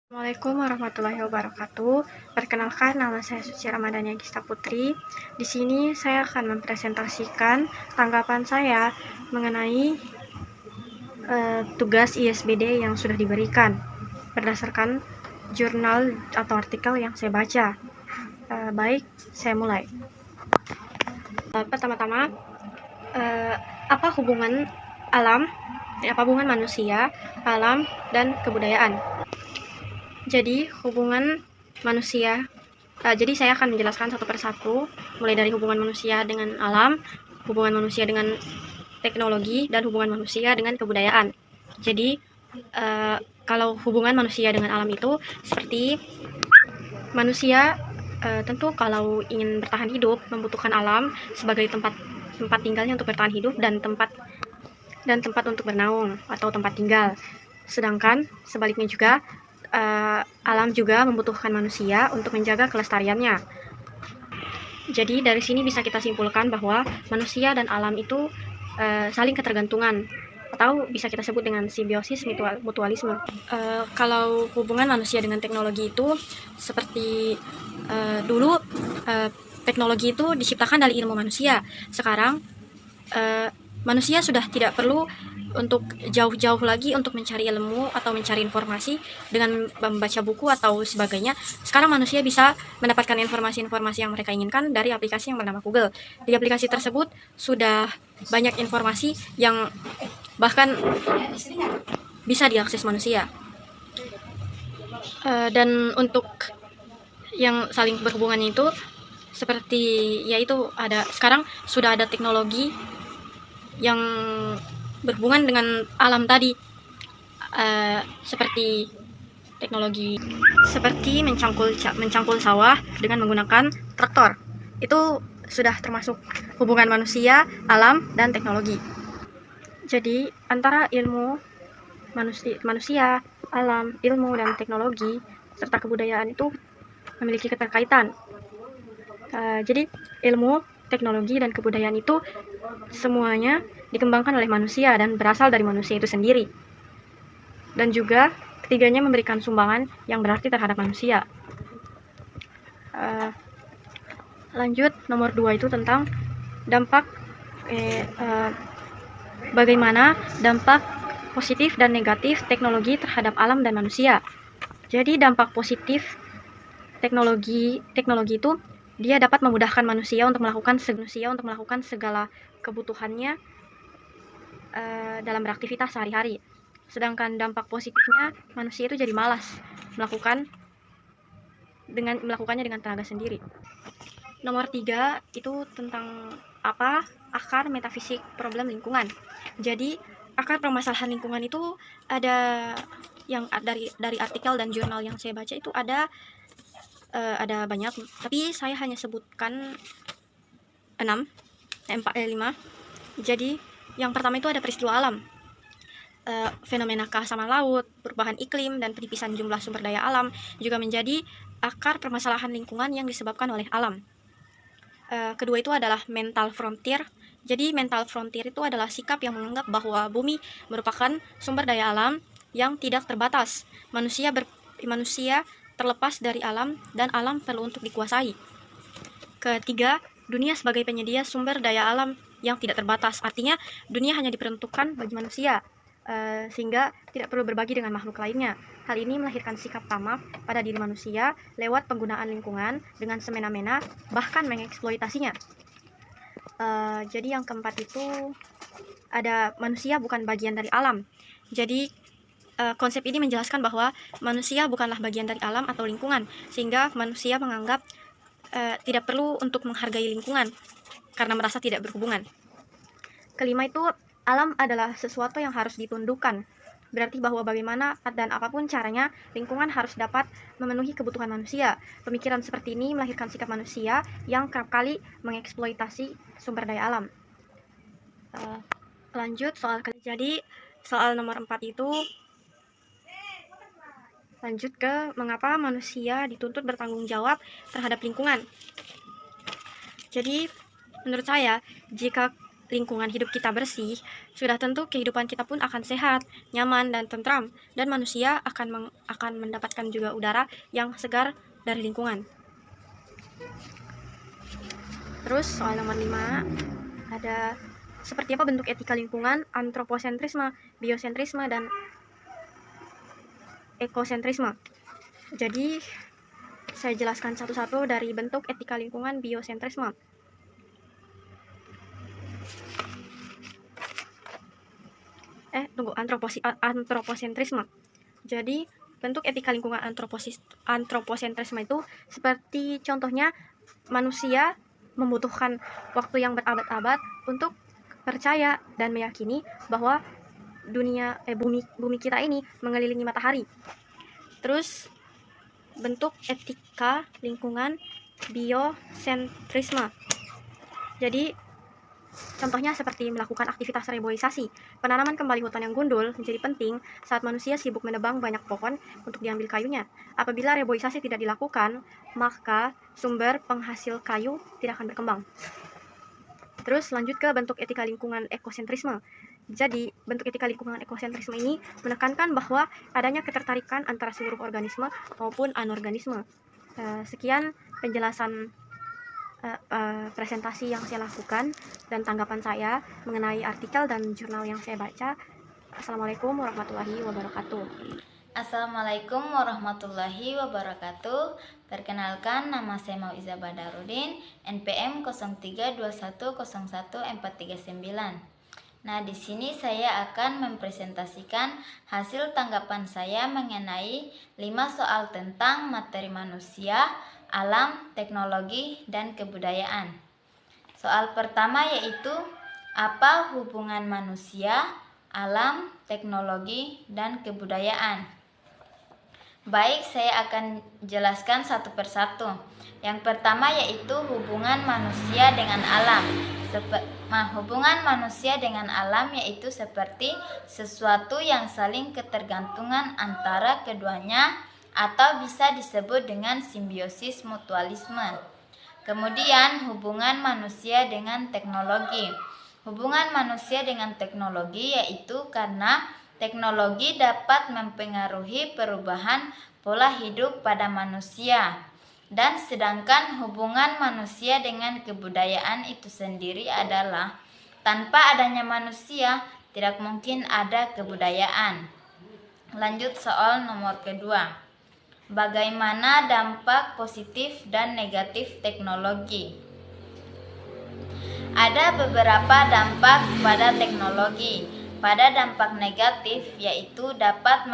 Assalamualaikum warahmatullahi wabarakatuh. Perkenalkan, nama saya Suci Ramadhania Gista Putri. Di sini saya akan mempresentasikan tanggapan saya mengenai tugas ISBD yang sudah diberikan berdasarkan jurnal atau artikel yang saya baca. Baik, saya mulai. Pertama-tama, apa hubungan manusia, alam, dan kebudayaan? Jadi hubungan manusia, jadi saya akan menjelaskan satu persatu, mulai dari hubungan manusia dengan alam, hubungan manusia dengan teknologi, dan hubungan manusia dengan kebudayaan. Jadi kalau hubungan manusia dengan alam itu seperti manusia tentu kalau ingin bertahan hidup membutuhkan alam sebagai tempat tinggalnya untuk bertahan hidup dan tempat untuk bernaung atau tempat tinggal. Sedangkan sebaliknya juga alam juga membutuhkan manusia untuk menjaga kelestariannya. Jadi dari sini bisa kita simpulkan bahwa manusia dan alam itu saling ketergantungan, atau bisa kita sebut dengan simbiosis mutualisme. Kalau hubungan manusia dengan teknologi itu seperti dulu teknologi itu diciptakan dari ilmu manusia. Sekarang manusia sudah tidak perlu untuk jauh-jauh lagi untuk mencari ilmu atau mencari informasi dengan membaca buku atau sebagainya. Sekarang manusia bisa mendapatkan informasi-informasi yang mereka inginkan dari aplikasi yang bernama Google. Di aplikasi tersebut sudah banyak informasi yang bahkan bisa diakses manusia. Dan untuk yang saling berhubungannya itu seperti yaitu sekarang sudah ada teknologi yang berhubungan dengan alam tadi, seperti teknologi seperti mencangkul sawah dengan menggunakan traktor. Itu sudah termasuk hubungan manusia, alam, dan teknologi. Jadi antara ilmu manusia, alam, ilmu, dan teknologi serta kebudayaan itu memiliki keterkaitan. Jadi ilmu, teknologi, dan kebudayaan itu semuanya dikembangkan oleh manusia dan berasal dari manusia itu sendiri. Dan juga ketiganya memberikan sumbangan yang berarti terhadap manusia. Lanjut, nomor 2 itu tentang dampak bagaimana dampak positif dan negatif teknologi terhadap alam dan manusia. Jadi dampak positif teknologi itu dia dapat memudahkan manusia untuk melakukan segala kebutuhannya dalam beraktivitas sehari-hari. Sedangkan dampak positifnya, manusia itu jadi malas melakukannya dengan tenaga sendiri. Nomor 3 itu tentang akar metafisik problem lingkungan. Jadi akar permasalahan lingkungan itu ada yang dari artikel dan jurnal yang saya baca itu ada banyak, tapi saya hanya sebutkan 5. Jadi yang pertama itu ada peristiwa alam, fenomena keasaman laut, perubahan iklim, dan penipisan jumlah sumber daya alam juga menjadi akar permasalahan lingkungan yang disebabkan oleh alam. Kedua itu adalah mental frontier. Jadi mental frontier itu adalah sikap yang menganggap bahwa bumi merupakan sumber daya alam yang tidak terbatas. Manusia terlepas dari alam dan alam perlu untuk dikuasai. Ketiga, dunia sebagai penyedia sumber daya alam yang tidak terbatas. Artinya dunia hanya diperuntukkan bagi manusia, sehingga tidak perlu berbagi dengan makhluk lainnya. Hal ini melahirkan sikap tamak pada diri manusia lewat penggunaan lingkungan dengan semena-mena, bahkan mengeksploitasinya. Jadi yang keempat itu ada manusia bukan bagian dari alam. Jadi konsep ini menjelaskan bahwa manusia bukanlah bagian dari alam atau lingkungan, sehingga manusia menganggap tidak perlu untuk menghargai lingkungan karena merasa tidak berhubungan. Kelima itu alam adalah sesuatu yang harus ditundukkan. Berarti bahwa bagaimana dan apapun caranya, lingkungan harus dapat memenuhi kebutuhan manusia. Pemikiran seperti ini melahirkan sikap manusia yang kerap kali mengeksploitasi sumber daya alam. Lanjut jadi soal nomor 4 itu lanjut ke mengapa manusia dituntut bertanggung jawab terhadap lingkungan. Jadi menurut saya, jika lingkungan hidup kita bersih, sudah tentu kehidupan kita pun akan sehat, nyaman, dan tentram, dan manusia akan mendapatkan juga udara yang segar dari lingkungan. Terus soal nomor 5, ada seperti apa bentuk etika lingkungan, antroposentrisme, biosentrisme, dan ekosentrisme. Jadi saya jelaskan satu-satu dari bentuk etika lingkungan biosentrisme. Antroposentrisme. Jadi bentuk etika lingkungan antroposentrisme itu seperti contohnya manusia membutuhkan waktu yang berabad-abad untuk percaya dan meyakini bahwa bumi kita ini mengelilingi matahari. Terus bentuk etika lingkungan biosentrisme. Jadi contohnya seperti melakukan aktivitas reboisasi. Penanaman kembali hutan yang gundul menjadi penting saat manusia sibuk menebang banyak pohon untuk diambil kayunya. Apabila reboisasi tidak dilakukan, maka sumber penghasil kayu tidak akan berkembang. Terus lanjut ke bentuk etika lingkungan ekosentrisme. Jadi, bentuk etika lingkungan ekosentrisme ini menekankan bahwa adanya ketertarikan antara seluruh organisme maupun anorganisme. Sekian penjelasan presentasi yang saya lakukan dan tanggapan saya mengenai artikel dan jurnal yang saya baca. Assalamualaikum warahmatullahi wabarakatuh. Assalamualaikum warahmatullahi wabarakatuh. Perkenalkan, nama saya Mauiza Badarudin, NPM 0321011439. Nah, di sini saya akan mempresentasikan hasil tanggapan saya mengenai 5 soal tentang materi manusia, alam, teknologi, dan kebudayaan. Soal pertama yaitu apa hubungan manusia, alam, teknologi, dan kebudayaan. Baik, saya akan jelaskan satu persatu. Yang pertama yaitu hubungan manusia dengan alam. Hubungan manusia dengan alam yaitu seperti sesuatu yang saling ketergantungan antara keduanya atau bisa disebut dengan simbiosis mutualisme. Kemudian hubungan manusia dengan teknologi. Hubungan manusia dengan teknologi yaitu karena teknologi dapat mempengaruhi perubahan pola hidup pada manusia. Dan sedangkan hubungan manusia dengan kebudayaan itu sendiri adalah tanpa adanya manusia tidak mungkin ada kebudayaan. Lanjut soal nomor kedua. Bagaimana dampak positif dan negatif teknologi? Ada beberapa dampak pada teknologi. Pada dampak negatif yaitu dapat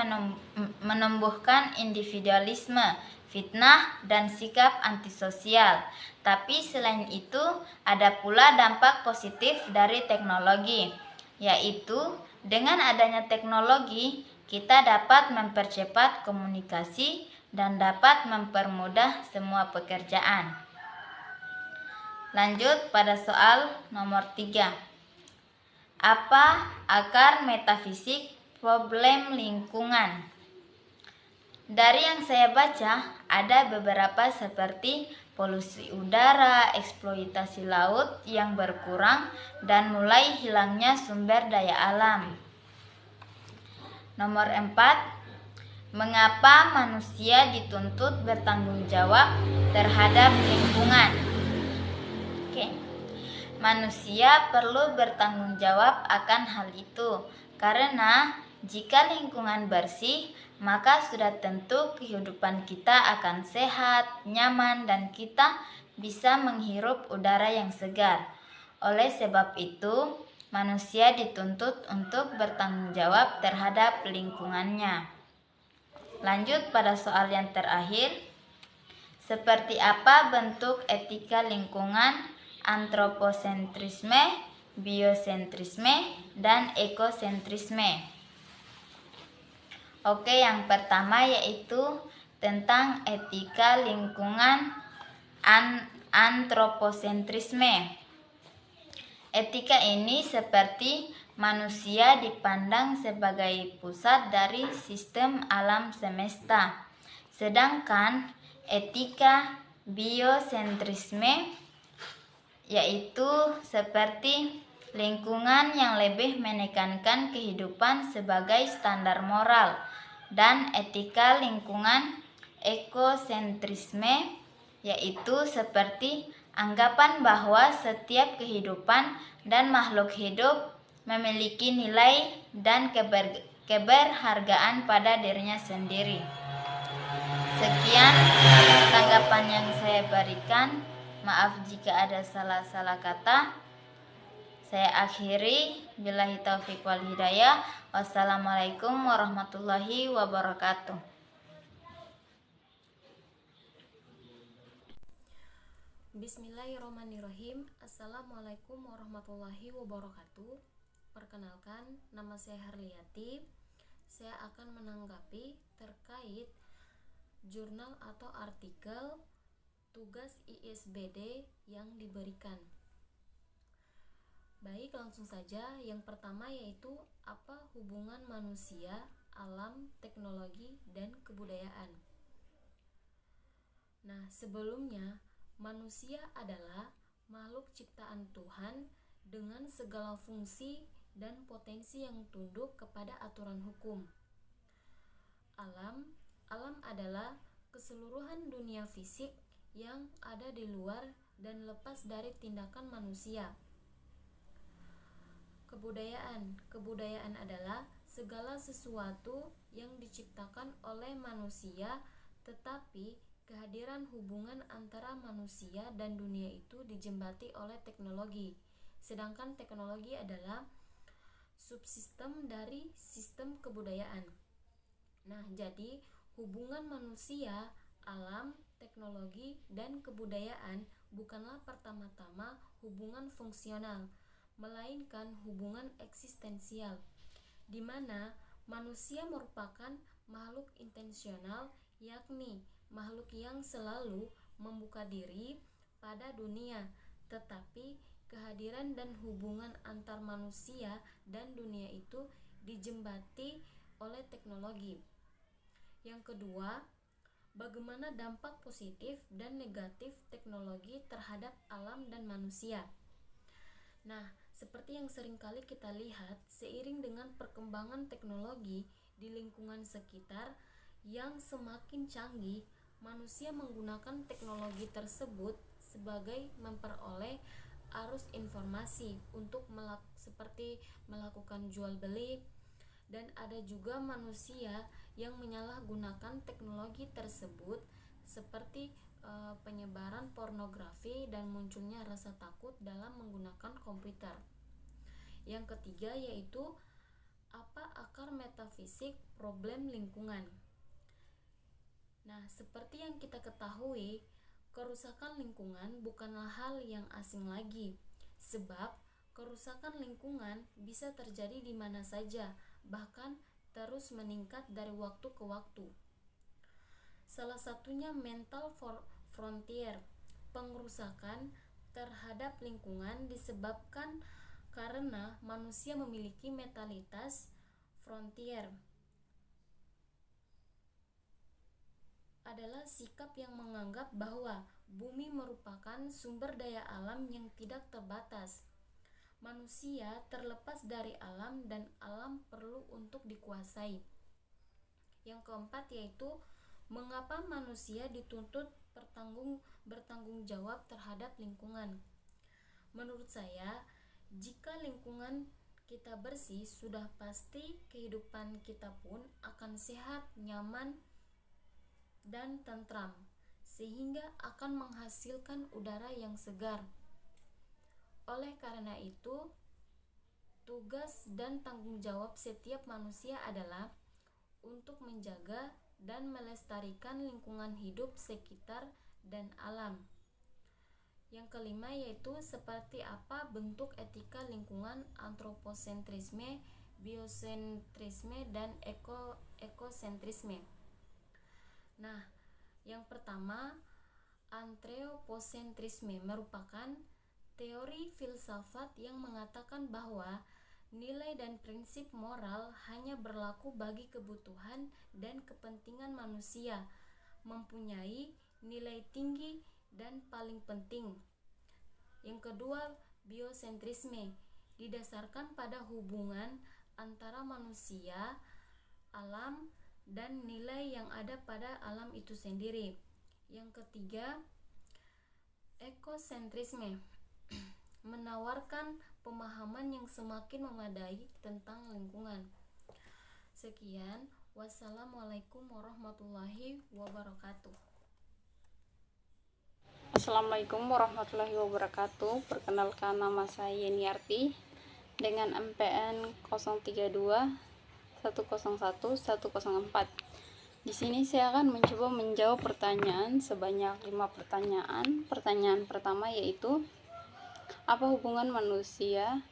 menumbuhkan individualisme, fitnah, dan sikap antisosial. Tapi selain itu ada pula dampak positif dari teknologi, yaitu dengan adanya teknologi kita dapat mempercepat komunikasi dan dapat mempermudah semua pekerjaan. Lanjut pada soal nomor 3. Apa akar metafisik problem lingkungan? Dari yang saya baca, ada beberapa seperti polusi udara, eksploitasi laut yang berkurang, dan mulai hilangnya sumber daya alam. Nomor 4. Mengapa manusia dituntut bertanggung jawab terhadap lingkungan? Manusia perlu bertanggung jawab akan hal itu, karena jika lingkungan bersih, maka sudah tentu kehidupan kita akan sehat, nyaman, dan kita bisa menghirup udara yang segar. Oleh sebab itu, manusia dituntut untuk bertanggung jawab terhadap lingkungannya. Lanjut pada soal yang terakhir. Seperti apa bentuk etika lingkungan, antroposentrisme, biosentrisme, dan ekosentrisme? Oke, yang pertama yaitu tentang etika lingkungan antroposentrisme. Etika ini seperti manusia dipandang sebagai pusat dari sistem alam semesta. Sedangkan etika biosentrisme yaitu seperti lingkungan yang lebih menekankan kehidupan sebagai standar moral, dan etika lingkungan ekosentrisme, yaitu seperti anggapan bahwa setiap kehidupan dan makhluk hidup memiliki nilai dan keberhargaan pada dirinya sendiri. Sekian tanggapan yang saya berikan. Maaf jika ada salah-salah kata. Saya akhiri. Billahi taufiq wal hidayah. Wassalamualaikum warahmatullahi wabarakatuh. Bismillahirrahmanirrahim. Assalamualaikum warahmatullahi wabarakatuh. Perkenalkan, nama saya Harliati. Saya akan menanggapi terkait jurnal atau artikel tugas ISBD yang diberikan. Baik, langsung saja. Yang pertama yaitu apa hubungan manusia, alam, teknologi, dan kebudayaan. Nah, sebelumnya manusia adalah makhluk ciptaan Tuhan dengan segala fungsi dan potensi yang tunduk kepada aturan hukum. Alam adalah keseluruhan dunia fisik yang ada di luar dan lepas dari tindakan manusia. Kebudayaan adalah segala sesuatu yang diciptakan oleh manusia, tetapi kehadiran hubungan antara manusia dan dunia itu dijembati oleh teknologi. Sedangkan teknologi adalah subsistem dari sistem kebudayaan. Nah, jadi hubungan manusia, alam, teknologi, dan kebudayaan bukanlah pertama-tama hubungan fungsional, melainkan hubungan eksistensial, di mana manusia merupakan makhluk intensional, yakni makhluk yang selalu membuka diri pada dunia, tetapi kehadiran dan hubungan antar manusia dan dunia itu dijembati oleh teknologi. Yang kedua, bagaimana dampak positif dan negatif teknologi terhadap alam dan manusia. Nah, seperti yang seringkali kita lihat, seiring dengan perkembangan teknologi di lingkungan sekitar yang semakin canggih, manusia menggunakan teknologi tersebut sebagai memperoleh arus informasi untuk seperti melakukan jual beli, dan ada juga manusia yang menyalahgunakan teknologi tersebut seperti penyebaran pornografi dan munculnya rasa takut dalam menggunakan komputer. Yang ketiga yaitu apa akar metafisik problem lingkungan. Nah, seperti yang kita ketahui, kerusakan lingkungan bukanlah hal yang asing lagi, sebab kerusakan lingkungan bisa terjadi di mana saja, bahkan terus meningkat dari waktu ke waktu. Salah satunya mental frontier. Pengerusakan terhadap lingkungan disebabkan karena manusia memiliki mentalitas frontier. Adalah sikap yang menganggap bahwa bumi merupakan sumber daya alam yang tidak terbatas. Manusia terlepas dari alam dan alam perlu untuk dikuasai. Yang keempat yaitu mengapa manusia dituntut bertanggung jawab terhadap lingkungan. Menurut saya, jika lingkungan kita bersih, sudah pasti kehidupan kita pun akan sehat, nyaman, dan tentram, sehingga akan menghasilkan udara yang segar. Oleh karena itu, tugas dan tanggung jawab setiap manusia adalah untuk menjaga dan melestarikan lingkungan hidup sekitar dan alam. Yang kelima yaitu seperti apa bentuk etika lingkungan antroposentrisme, biosentrisme, dan ekosentrisme. Nah, yang pertama, antroposentrisme merupakan teori filsafat yang mengatakan bahwa nilai dan prinsip moral hanya berlaku bagi kebutuhan dan kepentingan manusia, mempunyai nilai tinggi dan paling penting. Yang kedua, biosentrisme, didasarkan pada hubungan antara manusia, alam, dan nilai yang ada pada alam itu sendiri. Yang ketiga, ekosentrisme menawarkan pemahaman yang semakin memadai tentang lingkungan. Sekian, wassalamualaikum warahmatullahi wabarakatuh. Assalamualaikum warahmatullahi wabarakatuh. Perkenalkan, nama saya Yeniarti dengan MPN 032 101 104. Di sini saya akan mencoba menjawab pertanyaan sebanyak 5 pertanyaan. Pertanyaan pertama yaitu, apa hubungan manusia,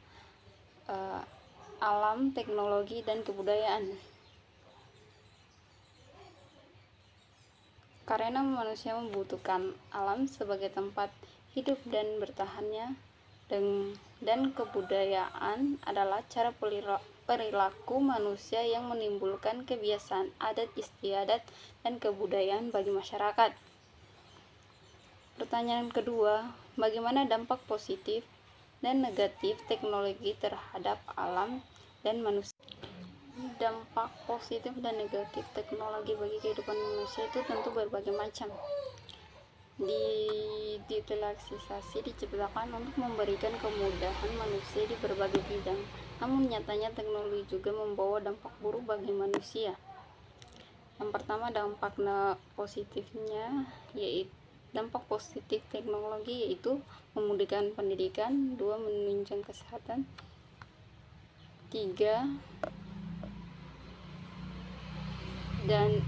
alam, teknologi, dan kebudayaan? Karena manusia membutuhkan alam sebagai tempat hidup dan bertahannya, dan kebudayaan adalah cara perilaku manusia yang menimbulkan kebiasaan adat istiadat dan kebudayaan bagi masyarakat. Pertanyaan kedua, bagaimana dampak positif dan negatif teknologi terhadap alam dan manusia? Dampak positif dan negatif teknologi bagi kehidupan manusia itu tentu berbagai macam. Digitalisasi diciptakan untuk memberikan kemudahan manusia di berbagai bidang, namun nyatanya teknologi juga membawa dampak buruk bagi manusia. Yang pertama, dampak positifnya yaitu dampak positif teknologi yaitu memudahkan pendidikan, 2 menunjang kesehatan, 3 dan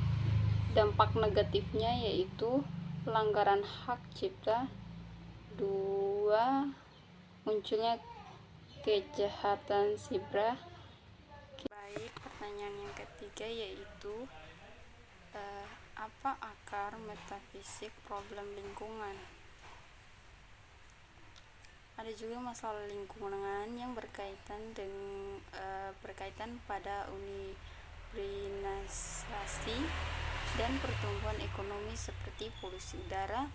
dampak negatifnya yaitu pelanggaran hak cipta, 2 munculnya kejahatan siber. Baik, pertanyaan yang ketiga yaitu, apa akar metafisik problem lingkungan? Ada juga masalah lingkungan yang berkaitan pada urbanisasi dan pertumbuhan ekonomi seperti polusi udara,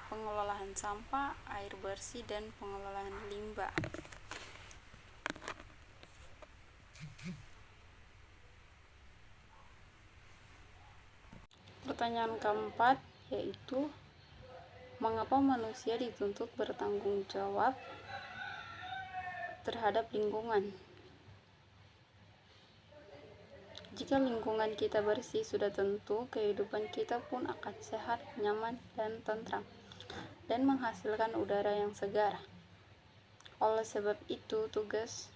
pengelolaan sampah, air bersih, dan pengelolaan limbah. Pertanyaan keempat yaitu, mengapa manusia dituntut bertanggung jawab terhadap lingkungan? Jika lingkungan kita bersih, sudah tentu kehidupan kita pun akan sehat, nyaman, dan tentram, dan menghasilkan udara yang segar. Oleh sebab itu, tugas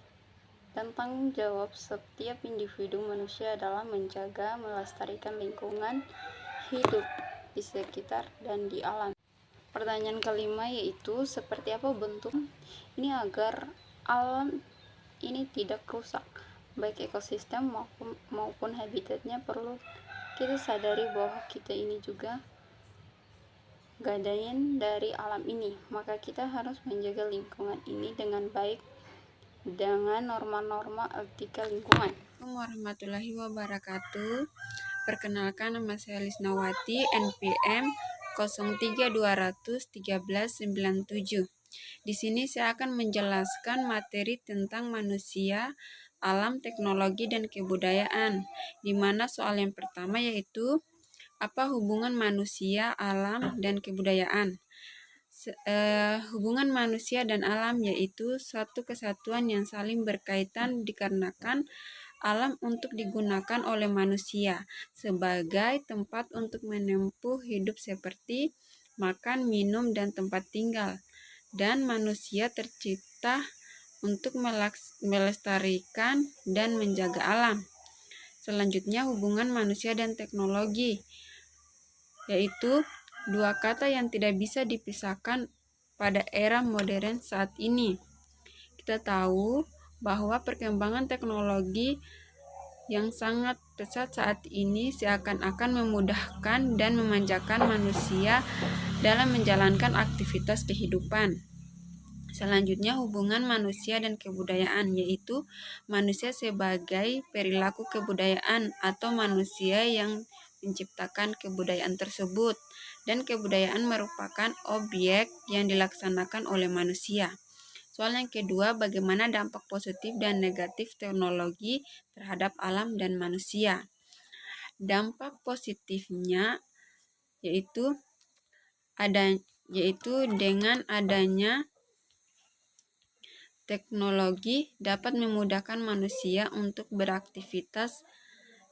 dan tanggung jawab setiap individu manusia adalah menjaga, melestarikan lingkungan hidup di sekitar dan di alam. Pertanyaan kelima yaitu, seperti apa bentuk ini agar alam ini tidak rusak, baik ekosistem maupun habitatnya. Perlu kita sadari bahwa kita ini juga gadaian dari alam ini, maka kita harus menjaga lingkungan ini dengan baik dengan norma-norma etika lingkungan. Assalamualaikum warahmatullahi wabarakatuh. Perkenalkan, nama saya Lisnawati, NPM 03201397. Di sini saya akan menjelaskan materi tentang manusia, alam, teknologi, dan kebudayaan. Di mana soal yang pertama yaitu, apa hubungan manusia, alam, dan kebudayaan? Hubungan manusia dan alam yaitu suatu kesatuan yang saling berkaitan dikarenakan alam untuk digunakan oleh manusia sebagai tempat untuk menempuh hidup seperti makan, minum, dan tempat tinggal, dan manusia tercipta untuk melestarikan dan menjaga alam. Selanjutnya, hubungan manusia dan teknologi yaitu dua kata yang tidak bisa dipisahkan pada era modern saat ini. Kita tahu bahwa perkembangan teknologi yang sangat pesat saat ini seakan-akan memudahkan dan memanjakan manusia dalam menjalankan aktivitas kehidupan. Selanjutnya, hubungan manusia dan kebudayaan yaitu manusia sebagai perilaku kebudayaan atau manusia yang menciptakan kebudayaan tersebut, dan kebudayaan merupakan objek yang dilaksanakan oleh manusia. Soal yang kedua, bagaimana dampak positif dan negatif teknologi terhadap alam dan manusia? Dampak positifnya yaitu dengan adanya teknologi dapat memudahkan manusia untuk beraktivitas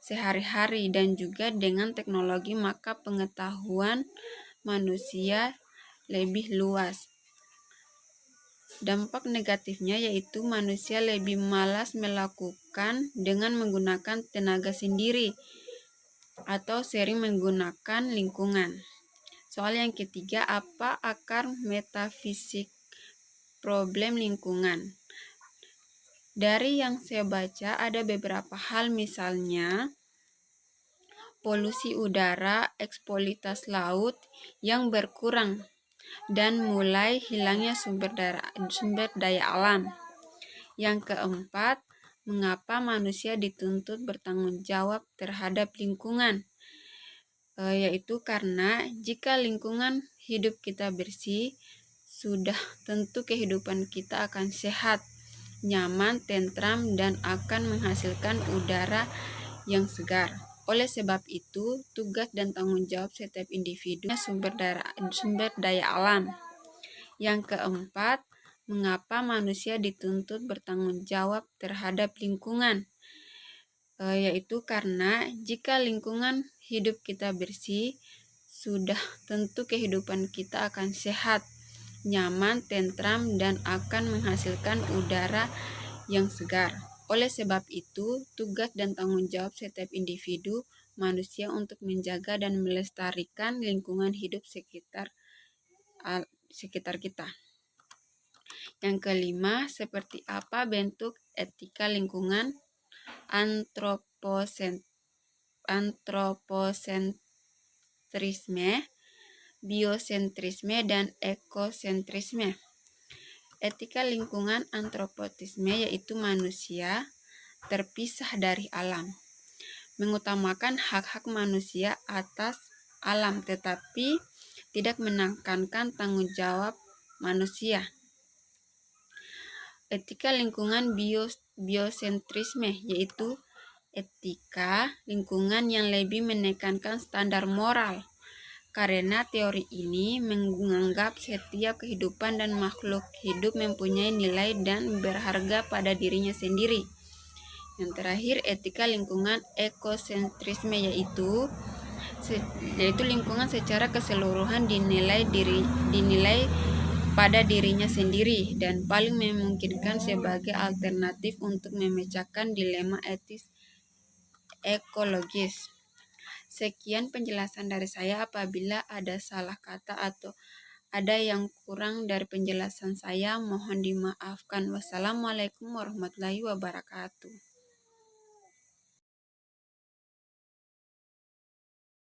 sehari-hari, dan juga dengan teknologi maka pengetahuan manusia lebih luas. Dampak negatifnya yaitu manusia lebih malas melakukan dengan menggunakan tenaga sendiri atau sering menggunakan lingkungan. Soal yang ketiga, apa akar metafisik problem lingkungan? Dari yang saya baca ada beberapa hal, misalnya polusi udara, eksploitasi laut yang berkurang, dan mulai hilangnya sumber daya alam. Yang keempat, mengapa manusia dituntut bertanggung jawab terhadap lingkungan? Yaitu karena jika lingkungan hidup kita bersih, sudah tentu kehidupan kita akan sehat, nyaman, tentram, dan akan menghasilkan udara yang segar. Oleh sebab itu, tugas dan tanggung jawab setiap individu sumber daya alam. Yang keempat, mengapa manusia dituntut bertanggung jawab terhadap lingkungan? Yaitu karena jika lingkungan hidup kita bersih, sudah tentu kehidupan kita akan sehat, nyaman, tentram, dan akan menghasilkan udara yang segar. Oleh sebab itu, tugas dan tanggung jawab setiap individu manusia untuk menjaga dan melestarikan lingkungan hidup sekitar kita. Yang kelima, seperti apa bentuk etika lingkungan? Antropocentrisme, biosentrisme, dan ekosentrisme. Etika lingkungan antropocentrisme yaitu manusia terpisah dari alam, mengutamakan hak-hak manusia atas alam tetapi tidak menekankan tanggung jawab manusia. Etika lingkungan biosentrisme yaitu etika lingkungan yang lebih menekankan standar moral, karena teori ini menganggap setiap kehidupan dan makhluk hidup mempunyai nilai dan berharga pada dirinya sendiri. Yang terakhir, etika lingkungan ekosentrisme yaitu lingkungan secara keseluruhan dinilai pada dirinya sendiri dan paling memungkinkan sebagai alternatif untuk memecahkan dilema etis ekologis. Sekian penjelasan dari saya. Apabila ada salah kata atau ada yang kurang dari penjelasan saya, mohon dimaafkan. Wassalamualaikum warahmatullahi wabarakatuh.